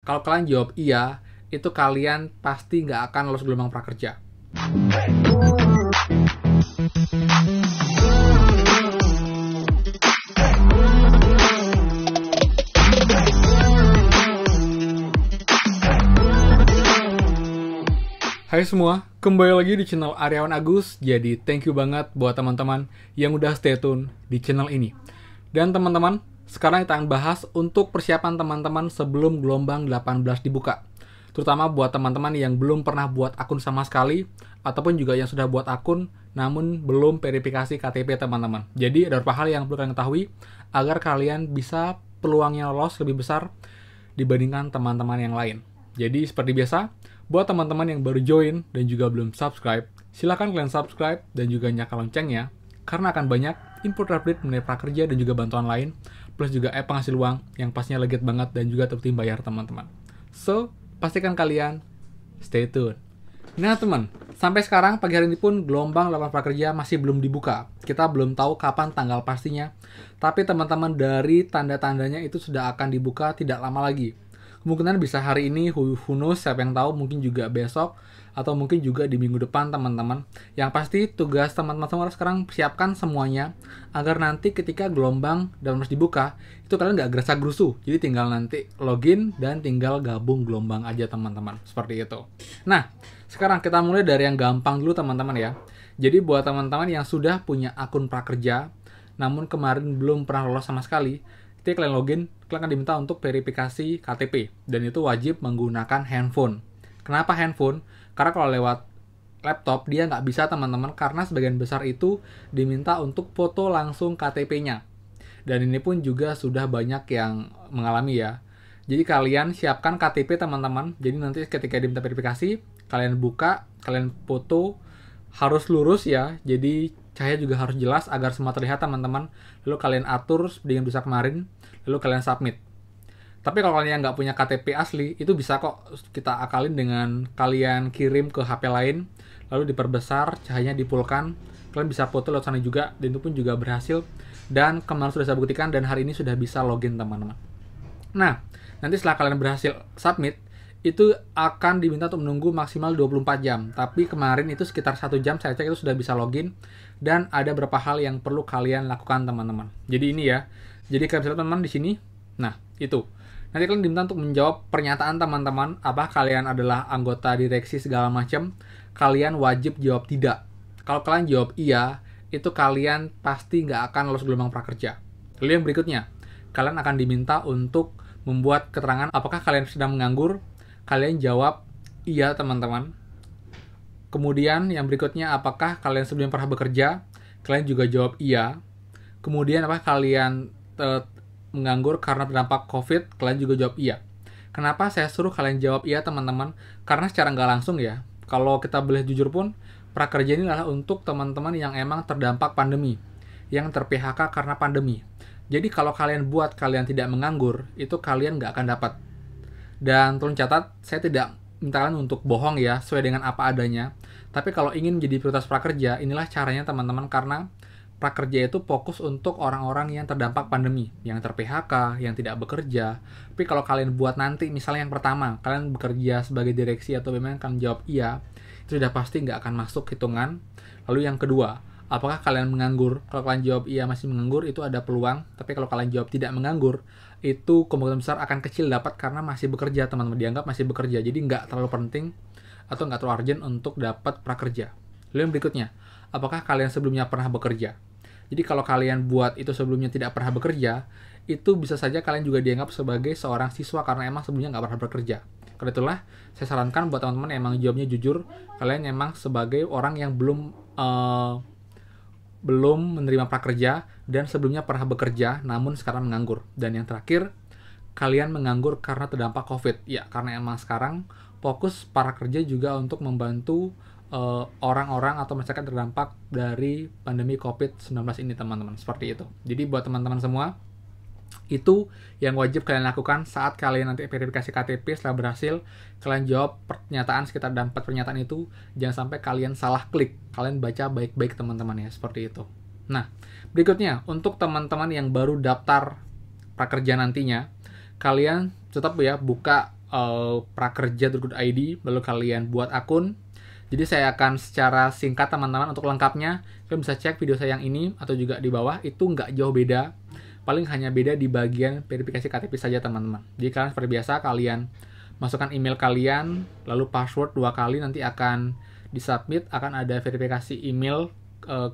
Kalau kalian jawab iya, itu kalian pasti nggak akan lolos gelombang prakerja. Hai semua, kembali lagi di channel Aryawan Agus. Jadi thank you banget buat teman-teman yang udah stay tune di channel ini. Dan teman-teman, sekarang kita akan bahas untuk persiapan teman-teman sebelum gelombang 18 dibuka. Terutama buat teman-teman yang belum pernah buat akun sama sekali, ataupun juga yang sudah buat akun namun belum verifikasi KTP teman-teman. Jadi ada beberapa hal yang perlu kalian ketahui agar kalian bisa peluangnya lolos lebih besar dibandingkan teman-teman yang lain. Jadi seperti biasa, buat teman-teman yang baru join dan juga belum subscribe, silahkan kalian subscribe dan juga nyalakan loncengnya, karena akan banyak info terupdate mengenai prakerja dan juga bantuan lain, plus juga penghasil uang yang pastinya legit banget dan juga terbukti bayar teman-teman. So, pastikan kalian stay tune. Nah teman, sampai sekarang pagi hari ini pun gelombang 8 prakerja masih belum dibuka. Kita belum tahu kapan tanggal pastinya, tapi teman-teman dari tanda-tandanya itu sudah akan dibuka tidak lama lagi. Kemungkinan bisa hari ini, who knows, siapa yang tahu, mungkin juga besok, atau mungkin juga di minggu depan teman-teman. Yang pasti tugas teman-teman semua sekarang siapkan semuanya, agar nanti ketika gelombang dan harus dibuka, itu kalian nggak gerasa-gerusu. Jadi tinggal nanti login dan tinggal gabung gelombang aja teman-teman, seperti itu. Nah, sekarang kita mulai dari yang gampang dulu teman-teman ya. Jadi buat teman-teman yang sudah punya akun prakerja, namun kemarin belum pernah lolos sama sekali, ketika kalian login, kalian akan diminta untuk verifikasi KTP, dan itu wajib menggunakan handphone. Kenapa handphone? Karena kalau lewat laptop, dia nggak bisa teman-teman, karena sebagian besar itu diminta untuk foto langsung KTP-nya. Dan ini pun juga sudah banyak yang mengalami ya. Jadi kalian siapkan KTP teman-teman, jadi nanti ketika diminta verifikasi, kalian buka, kalian foto, harus lurus ya, jadi cahaya juga harus jelas agar semua terlihat teman-teman. Lalu kalian atur seperti yang bisa kemarin, lalu kalian submit. Tapi kalau kalian nggak punya KTP asli, itu bisa kok kita akalin dengan kalian kirim ke HP lain, lalu diperbesar, cahayanya dipulkan, kalian bisa foto lewat sana juga, dan itu pun juga berhasil. Dan kemarin sudah saya buktikan, dan hari ini sudah bisa login teman-teman. Nah, nanti setelah kalian berhasil submit, itu akan diminta untuk menunggu maksimal 24 jam. Tapi kemarin itu sekitar 1 jam saya cek itu sudah bisa login. Dan ada beberapa hal yang perlu kalian lakukan teman-teman. Jadi ini ya. Jadi kalian bisa lihat teman-teman di sini. Nah, itu. Nanti kalian diminta untuk menjawab pernyataan teman-teman. Apakah kalian adalah anggota direksi segala macam. Kalian wajib jawab tidak. Kalau kalian jawab iya, itu kalian pasti nggak akan lolos gelombang prakerja. Lalu yang berikutnya, kalian akan diminta untuk membuat keterangan apakah kalian sedang menganggur. Kalian jawab iya teman-teman. Kemudian yang berikutnya, apakah kalian sebelumnya pernah bekerja? Kalian juga jawab iya. Kemudian apakah kalian menganggur karena terdampak COVID? Kalian juga jawab iya. Kenapa saya suruh kalian jawab iya teman-teman? Karena secara nggak langsung ya, kalau kita boleh jujur pun, prakerja ini adalah untuk teman-teman yang emang terdampak pandemi, yang ter-PHK karena pandemi. Jadi kalau kalian buat kalian tidak menganggur, itu kalian nggak akan dapat. Dan tolong catat, saya tidak minta kalian untuk bohong ya, sesuai dengan apa adanya. Tapi kalau ingin menjadi prioritas prakerja, inilah caranya teman-teman, karena prakerja itu fokus untuk orang-orang yang terdampak pandemi, yang ter-PHK, yang tidak bekerja. Tapi kalau kalian buat nanti, misalnya yang pertama, kalian bekerja sebagai direksi atau memang kalian jawab iya, itu sudah pasti nggak akan masuk hitungan. Lalu yang kedua, apakah kalian menganggur? Kalau kalian jawab iya masih menganggur, itu ada peluang. Tapi kalau kalian jawab tidak menganggur, itu kemungkinan besar akan kecil dapat karena masih bekerja teman-teman, dianggap masih bekerja. Jadi nggak terlalu penting atau nggak terlalu urgent untuk dapat prakerja. Lalu yang berikutnya, apakah kalian sebelumnya pernah bekerja? Jadi kalau kalian buat itu sebelumnya tidak pernah bekerja, itu bisa saja kalian juga dianggap sebagai seorang siswa karena emang sebelumnya nggak pernah bekerja. Karena itulah saya sarankan buat teman-teman yang emang jawabnya jujur, kalian emang sebagai orang yang belum menerima prakerja dan sebelumnya pernah bekerja namun sekarang menganggur. Dan yang terakhir, kalian menganggur karena terdampak COVID. Ya, karena emang sekarang fokus prakerja juga untuk membantu orang-orang atau masyarakat terdampak dari pandemi COVID-19 ini teman-teman. Seperti itu. Jadi buat teman-teman semua, itu yang wajib kalian lakukan saat kalian nanti verifikasi KTP. Setelah berhasil, kalian jawab pernyataan sekitar 4 pernyataan itu. Jangan sampai kalian salah klik. Kalian baca baik-baik teman-teman ya, seperti itu. Nah, berikutnya untuk teman-teman yang baru daftar prakerja nantinya, kalian tetap ya buka prakerja.id, lalu kalian buat akun. Jadi saya akan secara singkat teman-teman untuk lengkapnya, kalian bisa cek video saya yang ini atau juga di bawah, itu nggak jauh beda. Paling hanya beda di bagian verifikasi KTP saja teman-teman. Jadi kalian seperti biasa, kalian masukkan email kalian, lalu password 2 kali, nanti akan disubmit, akan ada verifikasi email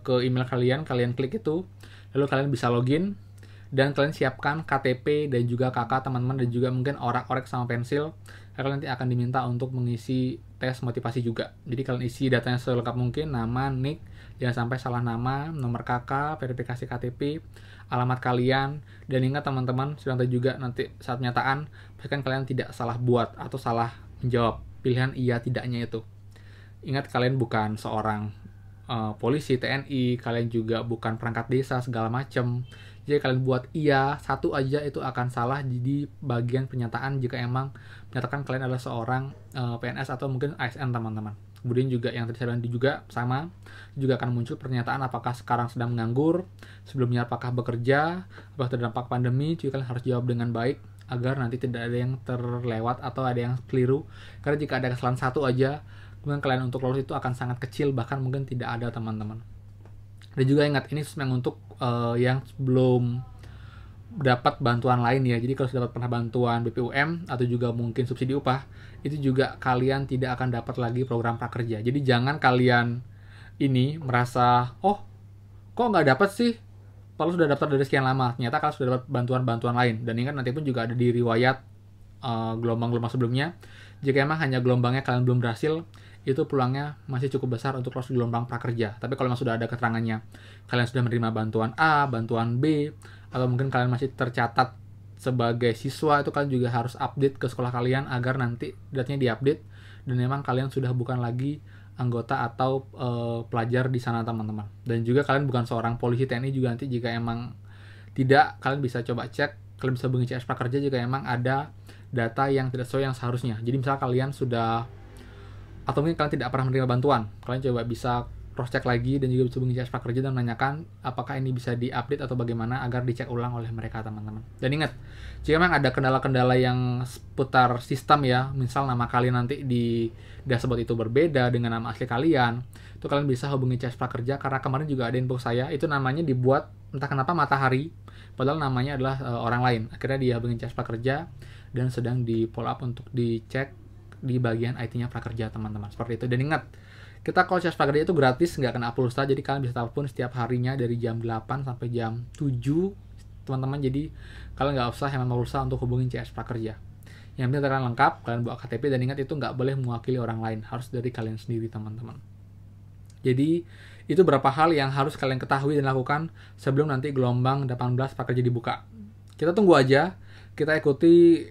ke email kalian klik itu, lalu kalian bisa login, dan kalian siapkan KTP dan juga KK teman-teman, dan juga mungkin orak-orek sama pensil, karena nanti akan diminta untuk mengisi tes motivasi juga. Jadi kalian isi datanya selengkap mungkin, nama, nick, jangan sampai salah nama, nomor KK, verifikasi KTP, alamat kalian, dan ingat teman-teman, sudah juga nanti saat penyataan, pastikan kalian tidak salah buat atau salah menjawab pilihan iya tidaknya itu. Ingat kalian bukan seorang polisi, TNI, kalian juga bukan perangkat desa segala macam. Jadi kalian buat iya satu aja itu akan salah di bagian pernyataan jika emang menyatakan kalian adalah seorang PNS atau mungkin ASN teman-teman. Kemudian juga yang tadi saya bilang juga sama, juga akan muncul pernyataan apakah sekarang sedang menganggur, sebelumnya apakah bekerja, apakah terdampak pandemi, juga kalian harus jawab dengan baik agar nanti tidak ada yang terlewat atau ada yang keliru. Karena jika ada kesalahan satu aja, kemudian kalian untuk lolos itu akan sangat kecil, bahkan mungkin tidak ada teman-teman. Dan juga ingat, ini memang untuk yang belum dapat bantuan lain ya. Jadi kalau sudah pernah bantuan BPUM atau juga mungkin subsidi upah, itu juga kalian tidak akan dapat lagi program prakerja. Jadi jangan kalian ini merasa, oh kok nggak dapat sih? Kalau sudah daftar dari sekian lama, ternyata kalian sudah dapat bantuan-bantuan lain. Dan ingat nanti pun juga ada di riwayat gelombang-gelombang sebelumnya. Jika emang hanya gelombangnya kalian belum berhasil, itu peluangnya masih cukup besar untuk lolos gelombang prakerja. Tapi kalau memang sudah ada keterangannya, kalian sudah menerima bantuan A, bantuan B, atau mungkin kalian masih tercatat sebagai siswa, itu kalian juga harus update ke sekolah kalian agar nanti datanya diupdate dan memang kalian sudah bukan lagi anggota atau pelajar di sana teman-teman. Dan juga kalian bukan seorang polisi, TNI juga nanti jika emang tidak, kalian bisa coba cek, kalian bisa hubungi CS Prakerja jika emang ada data yang tidak sesuai yang seharusnya. Jadi misalnya kalian sudah, atau mungkin kalian tidak pernah menerima bantuan, kalian coba bisa cross check lagi dan juga bisa hubungi CS Prakerja dan menanyakan apakah ini bisa diupdate atau bagaimana agar dicek ulang oleh mereka teman-teman. Dan ingat, jika memang ada kendala-kendala yang seputar sistem ya, misal nama kalian nanti di dashboard itu berbeda dengan nama asli kalian, itu kalian bisa hubungi CS Prakerja, karena kemarin juga ada info saya, itu namanya dibuat entah kenapa Matahari, padahal namanya adalah orang lain. Akhirnya dia hubungi CS Prakerja dan sedang di follow up untuk dicek di bagian IT-nya Prakerja teman-teman, seperti itu. Dan ingat, kita kalau CS Prakerja itu gratis, nggak kena pulsa, jadi kalian bisa telepon setiap harinya dari jam 8 sampai jam 7 teman-teman. Jadi kalian nggak usah hemat pulsa untuk hubungin CS Prakerja. Yang penting kalian lengkap, kalian bawa KTP, dan ingat itu nggak boleh mewakili orang lain, harus dari kalian sendiri teman-teman. Jadi itu beberapa hal yang harus kalian ketahui dan lakukan sebelum nanti gelombang 18 Prakerja dibuka. Kita tunggu aja, kita ikuti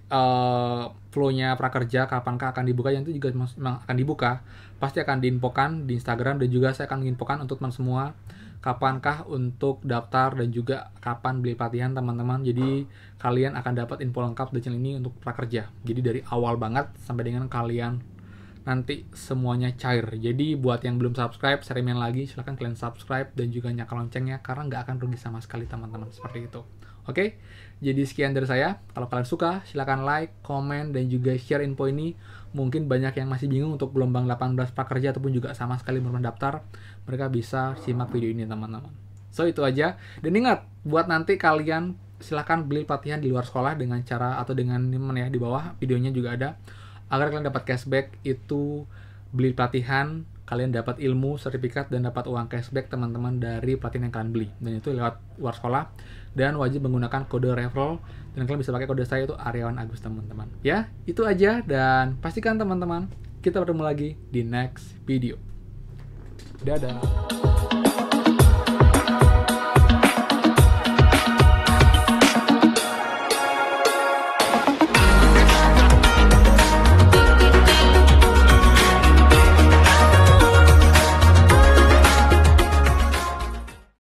flow-nya Prakerja, kapankah akan dibuka. Yang itu juga memang akan dibuka, pasti akan diinfokan di Instagram, dan juga saya akan menginfokan untuk teman semua kapankah untuk daftar dan juga kapan beli pelatihan teman-teman. Jadi kalian akan dapat info lengkap di channel ini untuk Prakerja. Jadi dari awal banget sampai dengan kalian nanti semuanya cair. Jadi buat yang belum subscribe, saya remein lagi, silahkan kalian subscribe dan juga nyalakan loncengnya, karena nggak akan rugi sama sekali teman-teman, seperti itu. Oke, jadi sekian dari saya. Kalau kalian suka, silahkan like, komen, dan juga share info ini. Mungkin banyak yang masih bingung untuk gelombang 18 Prakerja ataupun juga sama sekali belum mendaftar. Mereka bisa simak video ini teman-teman. So itu aja. Dan ingat, buat nanti kalian silahkan beli pelatihan di luar sekolah dengan cara atau dengan ya di bawah videonya juga ada. Agar kalian dapat cashback, itu beli pelatihan, kalian dapat ilmu, sertifikat, dan dapat uang cashback teman-teman dari pelatihan yang kalian beli. Dan itu lewat luar sekolah, dan wajib menggunakan kode referral, dan kalian bisa pakai kode saya, itu Aryawan Agus teman-teman. Ya, itu aja, dan pastikan teman-teman kita bertemu lagi di next video. Dadah.